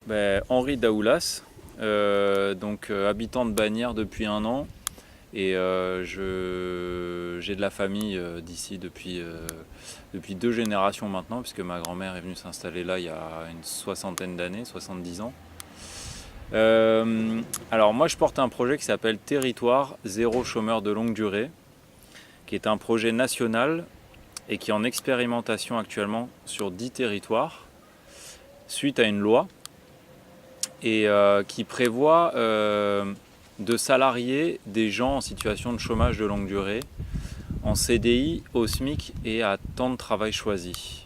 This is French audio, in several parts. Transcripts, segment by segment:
Henri Daoulas, habitant de Bagnères depuis 1 an. Et j'ai de la famille d'ici depuis 2 générations maintenant, puisque ma grand-mère est venue s'installer là il y a une soixantaine d'années, 70 ans. Alors moi je porte un projet qui s'appelle Territoire zéro chômeur de longue durée, qui est un projet national et qui est en expérimentation actuellement sur 10 territoires, suite à une loi, et qui prévoit de salarier des gens en situation de chômage de longue durée en CDI, au SMIC et à temps de travail choisi.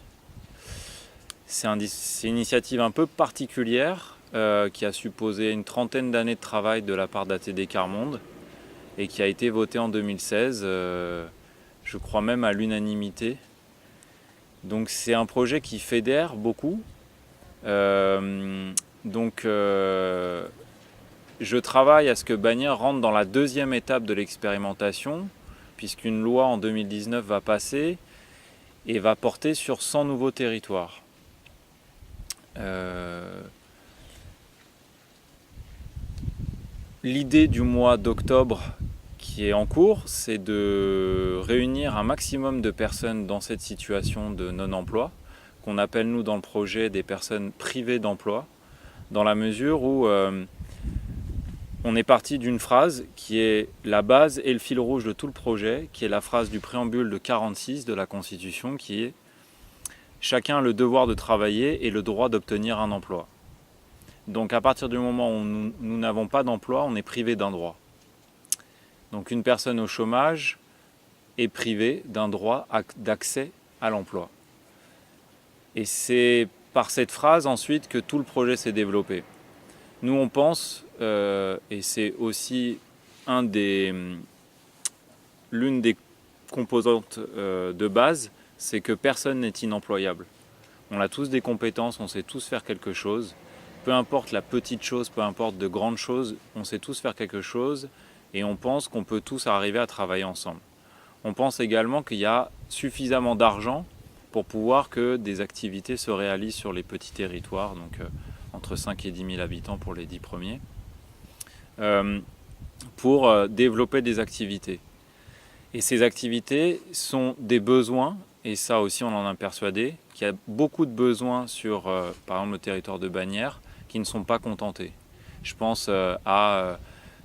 C'est une initiative un peu particulière qui a supposé une trentaine d'années de travail de la part d'ATD Quart Monde et qui a été votée en 2016, je crois même à l'unanimité. Donc c'est un projet qui fédère beaucoup. Je travaille à ce que Bagnères rentre dans la deuxième étape de l'expérimentation, puisqu'une loi en 2019 va passer et va porter sur 100 nouveaux territoires. L'idée du mois d'octobre qui est en cours, c'est de réunir un maximum de personnes dans cette situation de non-emploi, qu'on appelle nous dans le projet des personnes privées d'emploi, dans la mesure où on est parti d'une phrase qui est la base et le fil rouge de tout le projet, qui est la phrase du préambule de 46 de la Constitution, qui est « Chacun a le devoir de travailler et le droit d'obtenir un emploi ». Donc à partir du moment où nous n'avons pas d'emploi, on est privé d'un droit. Donc une personne au chômage est privée d'un droit d'accès à l'emploi. Et c'est par cette phrase ensuite que tout le projet s'est développé. Nous on pense, et c'est aussi l'une des composantes de base, c'est que personne n'est inemployable. On a tous des compétences, on sait tous faire quelque chose. Peu importe la petite chose, peu importe de grandes choses, on sait tous faire quelque chose et on pense qu'on peut tous arriver à travailler ensemble. On pense également qu'il y a suffisamment d'argent pour pouvoir que des activités se réalisent sur les petits territoires, donc entre 5 et 10 000 habitants pour les 10 premiers, pour développer des activités. Et ces activités sont des besoins, et ça aussi on en est persuadé, qu'il y a beaucoup de besoins sur, par exemple, le territoire de Bagnères, qui ne sont pas contentés. Je pense à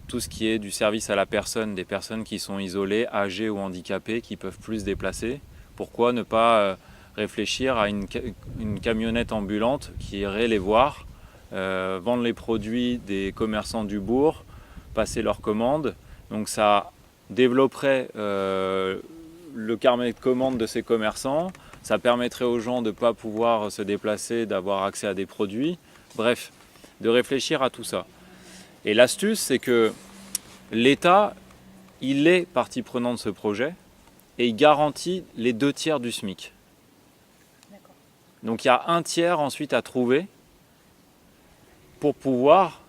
tout ce qui est du service à la personne, des personnes qui sont isolées, âgées ou handicapées, qui peuvent plus se déplacer. Pourquoi ne pas réfléchir à une camionnette ambulante qui irait les voir, vendre les produits des commerçants du bourg, passer leurs commandes. Donc ça développerait le carnet de commandes de ces commerçants, ça permettrait aux gens de ne pas pouvoir se déplacer, d'avoir accès à des produits. Bref, de réfléchir à tout ça. Et l'astuce, c'est que l'État, il est partie prenante de ce projet et il garantit les 2 tiers du SMIC. D'accord. Donc il y a 1 tiers ensuite à trouver pour pouvoir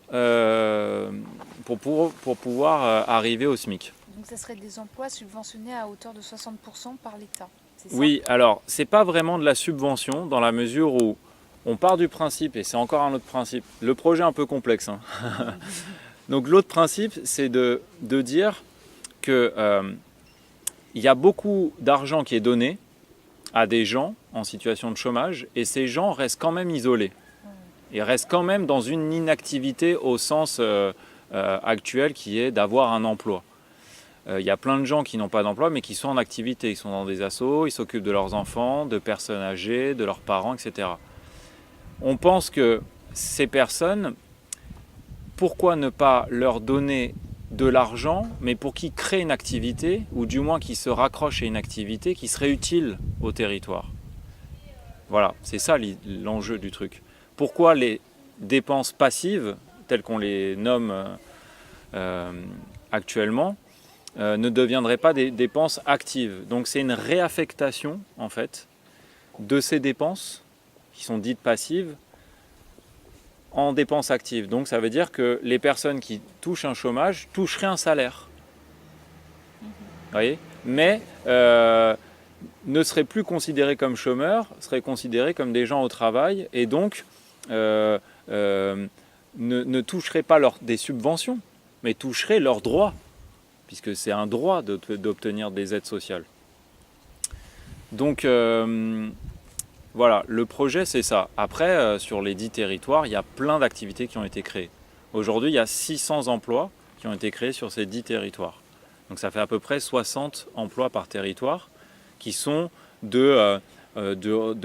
arriver au SMIC. Donc ça serait des emplois subventionnés à hauteur de 60% par l'État, c'est ça ? Oui, alors c'est pas vraiment de la subvention dans la mesure où on part du principe, et c'est encore un autre principe, le projet est un peu complexe. Donc l'autre principe, c'est de dire qu'il y a beaucoup d'argent qui est donné à des gens en situation de chômage, et ces gens restent quand même isolés. Ils restent quand même dans une inactivité au sens actuel qui est d'avoir un emploi. Il y a plein de gens qui n'ont pas d'emploi mais qui sont en activité, ils sont dans des assos, ils s'occupent de leurs enfants, de personnes âgées, de leurs parents, etc. On pense que ces personnes, pourquoi ne pas leur donner de l'argent, mais pour qu'ils créent une activité, ou du moins qu'ils se raccrochent à une activité qui serait utile au territoire. Voilà, c'est ça l'enjeu du truc. Pourquoi les dépenses passives, telles qu'on les nomme actuellement, ne deviendraient pas des dépenses actives. Donc c'est une réaffectation, en fait, de ces dépenses, qui sont dites passives, en dépenses actives. Donc ça veut dire que les personnes qui touchent un chômage toucheraient un salaire. Vous voyez ? Mais ne seraient plus considérés comme chômeurs, seraient considérés comme des gens au travail, et donc ne toucheraient pas des subventions, mais toucheraient leurs droits, puisque c'est un droit d'obtenir des aides sociales. Donc voilà, le projet c'est ça. Après, sur les 10 territoires, il y a plein d'activités qui ont été créées. Aujourd'hui, il y a 600 emplois qui ont été créés sur ces 10 territoires. Donc ça fait à peu près 60 emplois par territoire qui sont de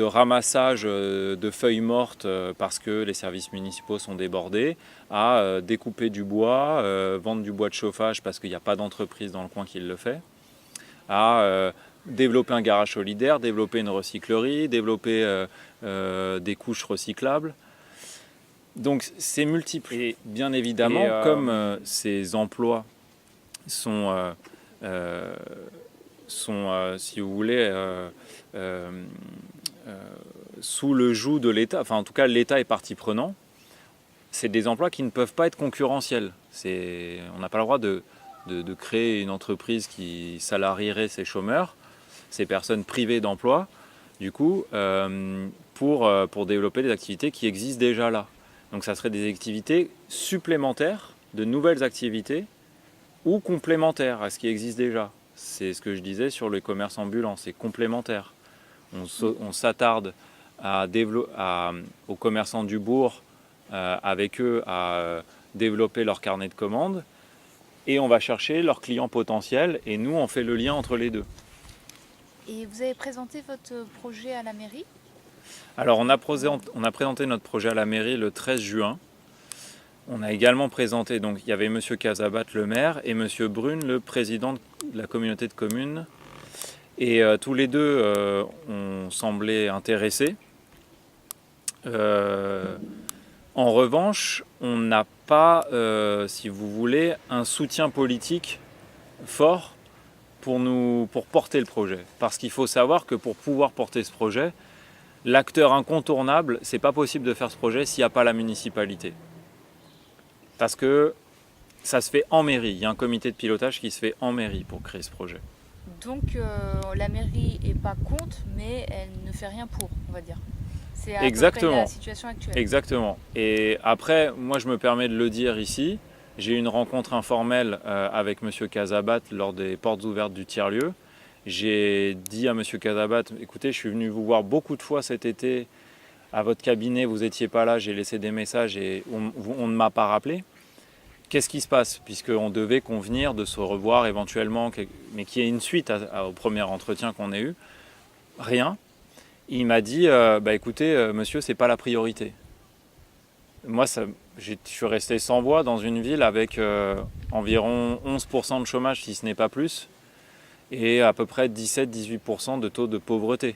ramassage de feuilles mortes parce que les services municipaux sont débordés, à découper du bois, vendre du bois de chauffage parce qu'il n'y a pas d'entreprise dans le coin qui le fait, à développer un garage solidaire, développer une recyclerie, développer des couches recyclables. Donc c'est multiple. Et bien évidemment, comme ces emplois sont si vous voulez, sous le joug de l'État, enfin en tout cas l'État est partie prenante, c'est des emplois qui ne peuvent pas être concurrentiels. On n'a pas le droit de créer une entreprise qui salarierait ces chômeurs, ces personnes privées d'emploi, du coup, pour développer des activités qui existent déjà là. Donc ça serait des activités supplémentaires, de nouvelles activités, ou complémentaires à ce qui existe déjà. C'est ce que je disais sur le commerce ambulant, c'est complémentaire. On s'attarde aux commerçants du bourg, avec eux, à développer leur carnet de commandes, et on va chercher leurs clients potentiels, et nous, on fait le lien entre les deux. Et vous avez présenté votre projet à la mairie ? Alors, on a présenté notre projet à la mairie le 13 juin. On a également présenté, donc il y avait M. Casabat, le maire, et M. Brune, le président de la communauté de communes. Et tous les deux ont semblé intéressés. En revanche, on n'a pas, si vous voulez, un soutien politique fort pour porter le projet. Parce qu'il faut savoir que pour pouvoir porter ce projet, l'acteur incontournable, c'est pas possible de faire ce projet s'il n'y a pas la municipalité. Parce que ça se fait en mairie. Il y a un comité de pilotage qui se fait en mairie pour créer ce projet. Donc la mairie n'est pas contre, mais elle ne fait rien pour, on va dire. C'est à peu près la situation actuelle. Exactement. Et après, moi je me permets de le dire ici, j'ai eu une rencontre informelle avec M. Casabat lors des portes ouvertes du tiers-lieu. J'ai dit à M. Casabat, écoutez, je suis venu vous voir beaucoup de fois cet été à votre cabinet, vous n'étiez pas là, j'ai laissé des messages et on ne m'a pas rappelé. Qu'est-ce qui se passe? Puisqu'on devait convenir de se revoir éventuellement, mais qu'il y ait une suite au premier entretien qu'on ait eu. Rien. Il m'a dit, écoutez, monsieur, c'est pas la priorité. Moi, je suis resté sans voix dans une ville avec environ 11% de chômage, si ce n'est pas plus, et à peu près 17-18% de taux de pauvreté.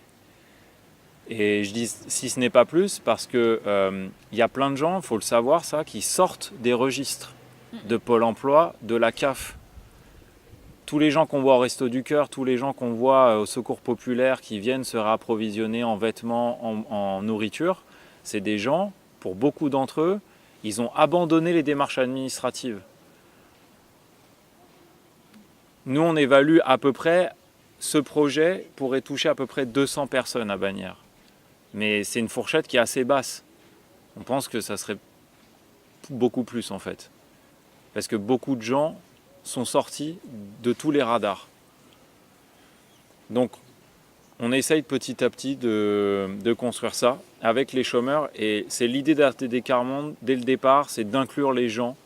Et je dis si ce n'est pas plus parce que y a plein de gens, il faut le savoir ça, qui sortent des registres de Pôle emploi, de la CAF. Tous les gens qu'on voit au Resto du Cœur, tous les gens qu'on voit au Secours populaire qui viennent se réapprovisionner en vêtements, en nourriture, c'est des gens, pour beaucoup d'entre eux, ils ont abandonné les démarches administratives. Nous, on évalue à peu près, ce projet pourrait toucher à peu près 200 personnes à Bagnères. Mais c'est une fourchette qui est assez basse. On pense que ça serait beaucoup plus en fait. Parce que beaucoup de gens sont sortis de tous les radars. Donc on essaye petit à petit de construire ça avec les chômeurs. Et c'est l'idée d'ATD Quart Monde, dès le départ, c'est d'inclure les gens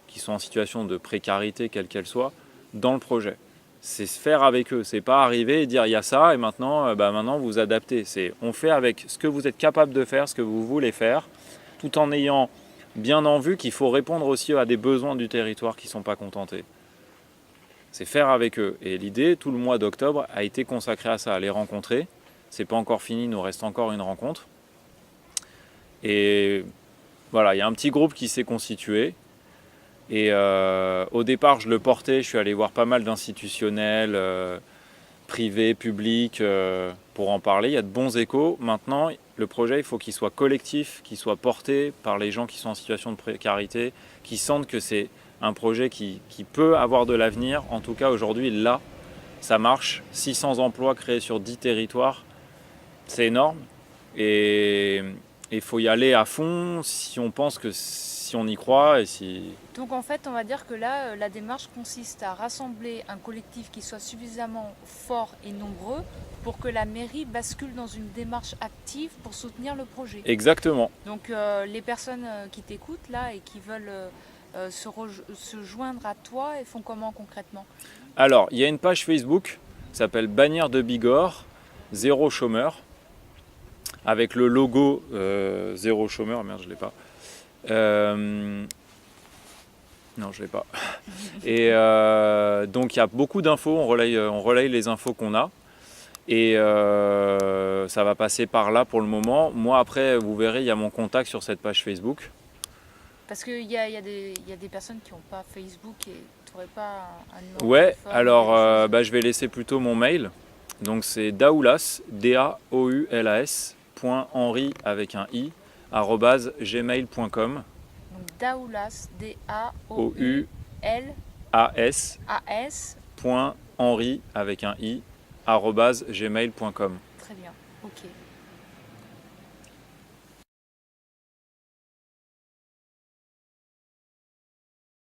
qui sont en situation de précarité, quelle qu'elle soit, dans le projet. C'est se faire avec eux, c'est pas arriver et dire il y a ça et maintenant, maintenant vous adaptez. On fait avec ce que vous êtes capable de faire, ce que vous voulez faire, tout en ayant bien en vue qu'il faut répondre aussi à des besoins du territoire qui ne sont pas contentés. C'est faire avec eux. Et l'idée, tout le mois d'octobre, a été consacré à ça, à les rencontrer. C'est pas encore fini, il nous reste encore une rencontre. Et voilà, il y a un petit groupe qui s'est constitué. Et au départ, je le portais, je suis allé voir pas mal d'institutionnels, privés, publics, pour en parler. Il y a de bons échos. Maintenant, le projet, il faut qu'il soit collectif, qu'il soit porté par les gens qui sont en situation de précarité, qui sentent que c'est un projet qui peut avoir de l'avenir. En tout cas, aujourd'hui, là, ça marche. 600 emplois créés sur 10 territoires, c'est énorme. Et il faut y aller à fond si on pense que si on y croit et si... Donc en fait, on va dire que là, la démarche consiste à rassembler un collectif qui soit suffisamment fort et nombreux pour que la mairie bascule dans une démarche active pour soutenir le projet. Exactement. Donc les personnes qui t'écoutent là et qui veulent se joindre à toi, elles font comment concrètement? Alors, il y a une page Facebook qui s'appelle Bannière de Bigorre, zéro chômeur, avec le logo zéro chômeur. Merde, je ne l'ai pas. Non, je ne l'ai pas. Et donc, il y a beaucoup d'infos, on relaye les infos qu'on a. Et ça va passer par là pour le moment. Moi, après, vous verrez, il y a mon contact sur cette page Facebook. Parce qu'il y a des personnes qui n'ont pas Facebook et tu n'aurais pas un numéro Ouais, de téléphone, alors je vais laisser plutôt mon mail. Donc c'est daoulas, D-A-O-U-L-A-S, .henri avec un i, @gmail.com. Donc daoulas, D-A-O-U-L-A-S, .henri avec un i, @gmail.com. Très bien, ok.